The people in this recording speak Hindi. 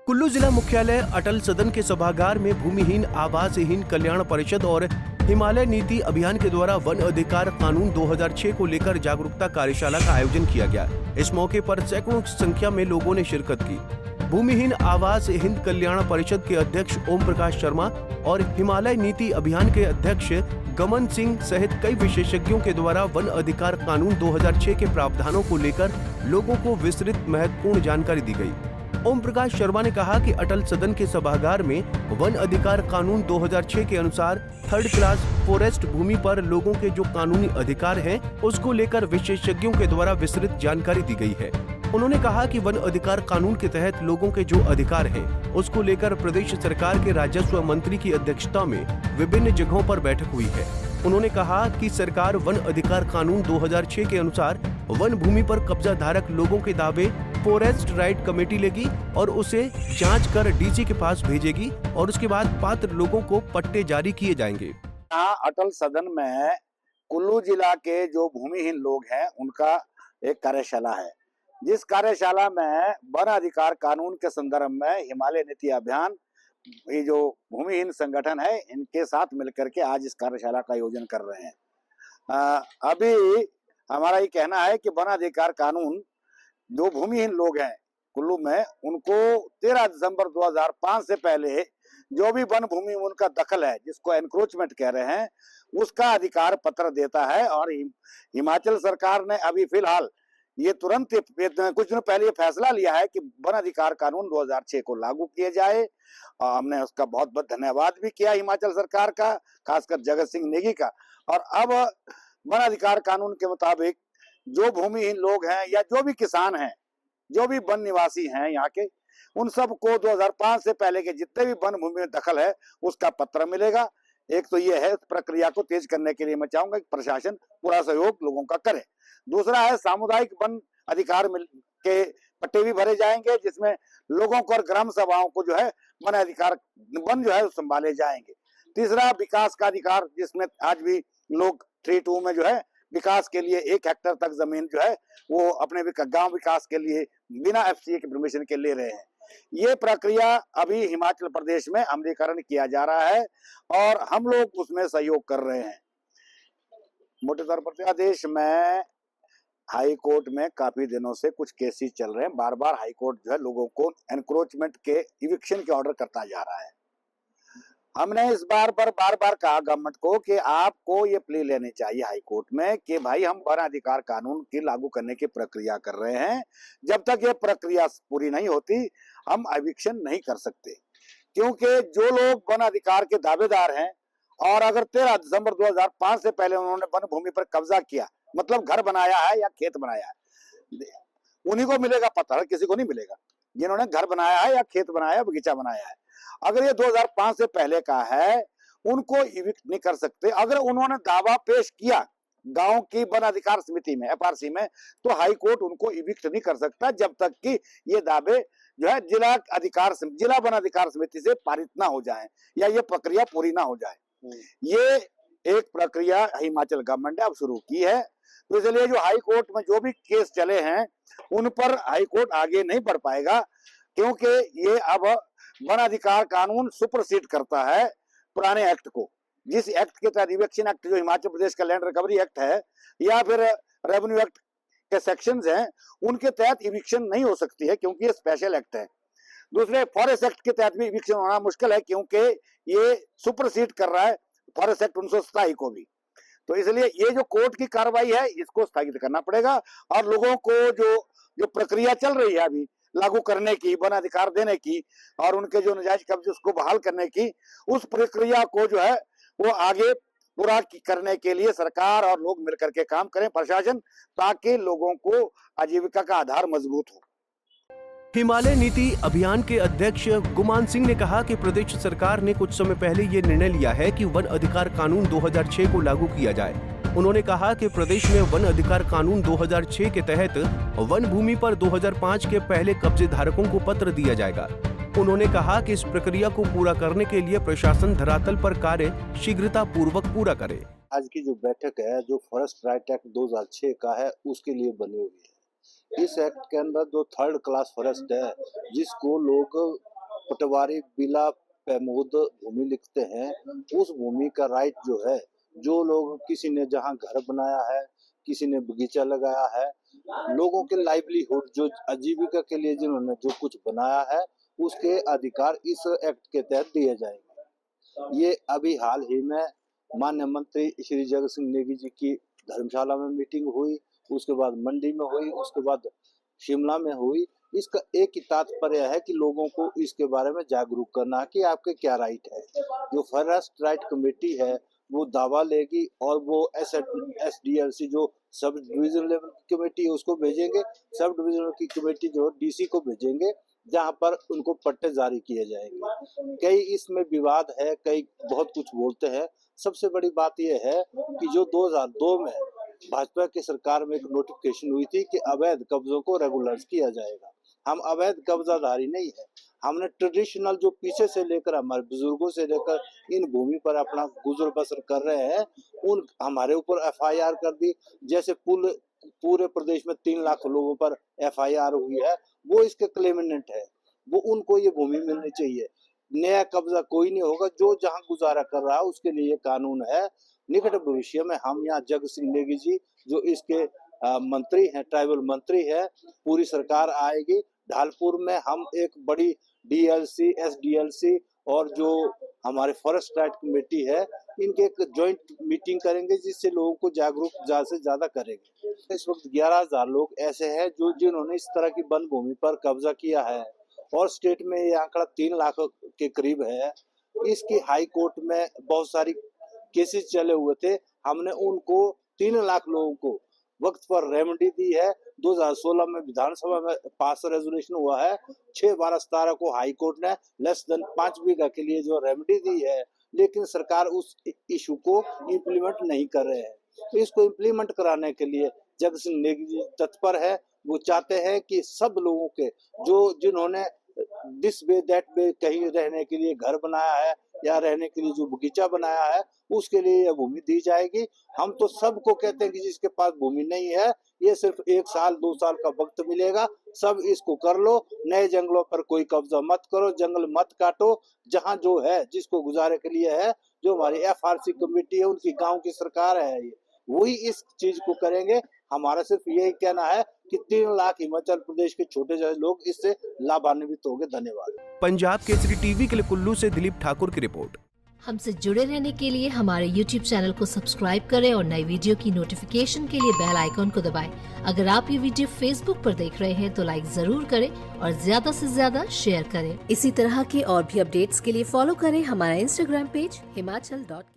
कुल्लू जिला मुख्यालय अटल सदन के सभागार में भूमिहीन आवासहीन कल्याण परिषद और हिमालय नीति अभियान के द्वारा वन अधिकार कानून 2006 को लेकर जागरूकता कार्यशाला का आयोजन किया गया। इस मौके पर सैकड़ों की संख्या में लोगों ने शिरकत की। भूमिहीन आवास हिंद कल्याण परिषद के अध्यक्ष ओम प्रकाश शर्मा और हिमालय नीति अभियान के अध्यक्ष गमन सिंह सहित कई विशेषज्ञों के द्वारा वन अधिकार कानून 2006 के प्रावधानों को लेकर लोगों को विस्तृत महत्वपूर्ण जानकारी दी गई। ओम प्रकाश शर्मा ने कहा कि अटल सदन के सभागार में वन अधिकार कानून 2006 के अनुसार थर्ड क्लास फॉरेस्ट भूमि पर लोगों के जो कानूनी अधिकार हैं, उसको लेकर विशेषज्ञों के द्वारा विस्तृत जानकारी दी गई है। उन्होंने कहा कि वन अधिकार कानून के तहत लोगों के जो अधिकार हैं, उसको लेकर प्रदेश सरकार के राजस्व मंत्री की अध्यक्षता में विभिन्न जगहों पर बैठक हुई है। उन्होंने कहा कि सरकार वन अधिकार कानून 2006 के अनुसार वन भूमि पर कब्जा धारक लोगों के दावे फॉरेस्ट राइट कमेटी लेगी और उसे जांच कर डीसी के पास भेजेगी और उसके बाद पात्र लोगों को पट्टे जारी किए जाएंगे। यहाँ अटल सदन में कुल्लू जिला के जो भूमिहीन लोग हैं उनका एक कार्यशाला है, जिस कार्यशाला में वन अधिकार कानून के संदर्भ में हिमालय नीति अभियान, ये जो भूमिहीन संगठन है, इनके साथ मिलकर के आज इस कार्यशाला का आयोजन कर रहे हैं। अभी हमारा ये कहना है कि वन अधिकार कानून जो भूमिहीन लोग हैं कुल्लू में, उनको 13 दिसंबर 2005 से पहले जो भी वन भूमि उनका दखल है, जिसको एनक्रोचमेंट कह रहे हैं, उसका अधिकार पत्र देता है। और हिमाचल सरकार ने अभी फिलहाल ये तुरंत कुछ दिन पहले फैसला लिया है कि वन अधिकार कानून 2006 को लागू किए जाए। हमने उसका बहुत बहुत धन्यवाद भी किया हिमाचल सरकार का, खासकर जगत सिंह नेगी का। और अब वन अधिकार कानून के मुताबिक जो भूमिहीन लोग हैं या जो भी किसान हैं, जो भी वन निवासी हैं यहाँ के, उन सबको 2005 से पहले के जितने भी वन भूमि में दखल है उसका पत्र मिलेगा। एक तो ये है, इस प्रक्रिया को तेज करने के लिए मैं चाहूंगा कि प्रशासन पूरा सहयोग लोगों का करे। दूसरा है, सामुदायिक वन अधिकार के पट्टे भी भरे जाएंगे, जिसमें लोगों को और ग्राम सभाओं को जो है वन अधिकार वन जो है संभाले जाएंगे। तीसरा, विकास का अधिकार, जिसमें आज भी लोग 3-2 में जो है विकास के लिए 1 हेक्टेयर तक जमीन जो है वो अपने गांव विकास के लिए बिना एफसीए के परमिशन के ले रहे हैं। ये प्रक्रिया अभी हिमाचल प्रदेश में अमलीकरण किया जा रहा है और हम लोग उसमें सहयोग कर रहे हैं। मोटे तौर पर प्रदेश में हाई कोर्ट में काफी दिनों से कुछ केसेस चल रहे हैं। बार बार हाई कोर्ट जो है लोगों को एनक्रोचमेंट के इविक्शन के ऑर्डर करता जा रहा है। हमने इस बार पर बार बार कहा गवर्नमेंट को कि आपको ये प्ले लेनी चाहिए हाई कोर्ट में कि भाई हम वन अधिकार कानून की लागू करने की प्रक्रिया कर रहे हैं, जब तक ये प्रक्रिया पूरी नहीं होती हम एविक्शन नहीं कर सकते। क्योंकि जो लोग वन अधिकार के दावेदार हैं और अगर 13 दिसंबर 2005 से पहले उन्होंने वन भूमि पर कब्जा किया, मतलब घर बनाया है या खेत बनाया है, उन्हीं को मिलेगा पत्र, किसी को नहीं मिलेगा। जिन्होंने घर बनाया है या खेत बनाया है, बगीचा बनाया है, अगर ये 2005 से पहले का है, उनको इविक्ट नहीं कर सकते। अगर उन्होंने दावा पेश किया गांव की वन अधिकार समिति में, एफआरसी में, तो हाई कोर्ट उनको इविक्ट नहीं कर सकता जब तक कि ये दावे जो है जिला वन अधिकार समिति से पारित ना हो जाए या ये प्रक्रिया पूरी ना हो जाए। ये एक प्रक्रिया हिमाचल गवर्नमेंट ने अब शुरू की है। तो इसलिए जो हाई कोर्ट में जो भी केस चले हैं उन पर हाई कोर्ट आगे नहीं बढ़ पाएगा, क्योंकि ये अब वन अधिकार कानून सुपरसीड करता है पुराने एक्ट को। जिस एक्ट के तहत इविक्शन एक्ट, जो हिमाचल प्रदेश का लैंड रिकवरी एक्ट है या फिर रेवेन्यू एक्ट के सेक्शंस हैं, उनके तहत इविक्शन नहीं हो सकती है क्योंकि ये स्पेशल एक्ट है। दूसरे, फॉरेस्ट एक्ट के तहत भी इविक्शन होना मुश्किल है क्योंकि ये सुपरसीड कर रहा है फॉरेस्ट एक्ट 1927 को भी। तो इसलिए ये जो कोर्ट की कार्रवाई है इसको स्थगित करना पड़ेगा और लोगों को जो प्रक्रिया चल रही है अभी लागू करने की, वन अधिकार देने की और उनके जो नाजायज कब्जे उसको बहाल करने की, उस प्रक्रिया को जो है वो आगे पूरा करने के लिए सरकार और लोग मिलकर के काम करें, प्रशासन, ताकि लोगों को आजीविका का आधार मजबूत हो। हिमालय नीति अभियान के अध्यक्ष गुमान सिंह ने कहा कि प्रदेश सरकार ने कुछ समय पहले ये निर्णय लिया है कि वन अधिकार कानून 2006 को लागू किया जाए। उन्होंने कहा कि प्रदेश में वन अधिकार कानून 2006 के तहत वन भूमि पर 2005 के पहले कब्जे धारकों को पत्र दिया जाएगा। उन्होंने कहा कि इस प्रक्रिया को पूरा करने के लिए प्रशासन धरातल पर कार्य शीघ्रता पूर्वक पूरा करे। आज की जो बैठक है, जो फॉरेस्ट राइट एक्ट 2006 का है, उसके लिए बनी हुई है। इस एक्ट के अंदर जो थर्ड क्लास फॉरेस्ट है, जिसको लोग पटवारी बिला पैमोद भूमि लिखते हैं, उस भूमि का राइट जो है, जो लोग किसी ने जहाँ घर बनाया है, किसी ने बगीचा लगाया है, लोगों के लाइवलीहुड जो आजीविका के लिए जिन्होंने जो कुछ बनाया है, उसके अधिकार इस एक्ट के तहत दिए जाएंगे। ये अभी हाल ही में माननीय मंत्री श्री जगत सिंह नेगी जी की धर्मशाला में मीटिंग हुई, उसके बाद मंडी में हुई, उसके बाद शिमला में हुई। इसका एक ही तात्पर्य है कि लोगों को इसके बारे में जागरूक करना है कि आपके क्या राइट है। जो फॉरेस्ट राइट कमेटी है वो दावा लेगी और वो SDLC जो सब डिविजन लेवल की कमेटी है उसको भेजेंगे, सब डिविजन की कमेटी जो DC को भेजेंगे, जहां पर उनको पट्टे जारी किए जाएंगे। कई इसमें विवाद है, कई बहुत कुछ बोलते हैं। सबसे बड़ी बात यह है कि जो 2002 में भाजपा की सरकार में एक नोटिफिकेशन हुई थी कि अवैध कब्जों को रेगुलराइज किया जाएगा। हम अवैध कब्जाधारी नहीं है, हमने ट्रेडिशनल जो पीछे से लेकर हमारे बुजुर्गों से लेकर इन भूमि पर अपना गुजर बसर कर रहे हैं, उन हमारे ऊपर FIR कर दी। जैसे पूरे प्रदेश में 3 लाख लोगों पर FIR हुई है, वो इसके क्लेमेंट है, वो उनको ये भूमि मिलनी चाहिए। नया कब्जा कोई नहीं होगा, जो जहां गुजारा कर रहा है उसके लिए कानून है। निकट भविष्य में हम यहाँ जगत सिंह नेगी जी जो इसके मंत्री हैं, ट्राइबल मंत्री है, पूरी सरकार आएगी। ढालपुर में हम एक बड़ी DLC, SDLC और जो हमारे फॉरेस्ट राइट कमेटी है, इनके एक जॉइंट मीटिंग करेंगे जिससे लोगों को जागरूक ज्यादा से ज्यादा करेंगे। इस वक्त 11,000 लोग ऐसे हैं जिन्होंने इस तरह की वन भूमि पर कब्जा किया है और स्टेट में ये आंकड़ा 3 लाख के करीब है। इसकी हाई कोर्ट में बहुत सारी केसेस चले हुए थे, हमने उनको 3 लाख लोगों को वक्त पर रेमेडी दी है। 2016 में विधानसभा में पास रेजोल्यूशन हुआ है, 6/12/17 को हाई कोर्ट ने लेस देन 5 बीघा के लिए जो रेमेडी दी है, लेकिन सरकार उस इशू को इम्प्लीमेंट नहीं कर रहे हैं। तो इसको इम्प्लीमेंट कराने के लिए जगत सिंह नेगी जी तत्पर है। वो चाहते हैं कि सब लोगों के जिन्होंने दिस वे दैट वे कहीं रहने के लिए घर बनाया है या रहने के लिए जो बगीचा बनाया है, उसके लिए यह भूमि दी जाएगी। हम तो सबको कहते हैं कि जिसके पास भूमि नहीं है, ये सिर्फ 1 साल 2 साल का वक्त मिलेगा, सब इसको कर लो। नए जंगलों पर कोई कब्जा मत करो, जंगल मत काटो। जहां जो है जिसको गुजारे के लिए है, जो हमारी FRC कमेटी है, उनकी गांव की सरकार है, ये वही इस चीज को करेंगे। हमारा सिर्फ यही कहना है कि 3 लाख हिमाचल प्रदेश के छोटे छोटे लोग इससे लाभान्वित होंगे। धन्यवाद। पंजाब केसरी टीवी के लिए कुल्लू से दिलीप ठाकुर की रिपोर्ट। हमसे जुड़े रहने के लिए हमारे YouTube चैनल को सब्सक्राइब करें और नई वीडियो की नोटिफिकेशन के लिए बेल आइकॉन को दबाएं। अगर आप ये वीडियो Facebook पर देख रहे हैं तो लाइक जरूर करें और ज्यादा से ज्यादा शेयर करें। इसी तरह के और भी अपडेट्स के लिए फॉलो करें हमारा Instagram पेज himachal.ke।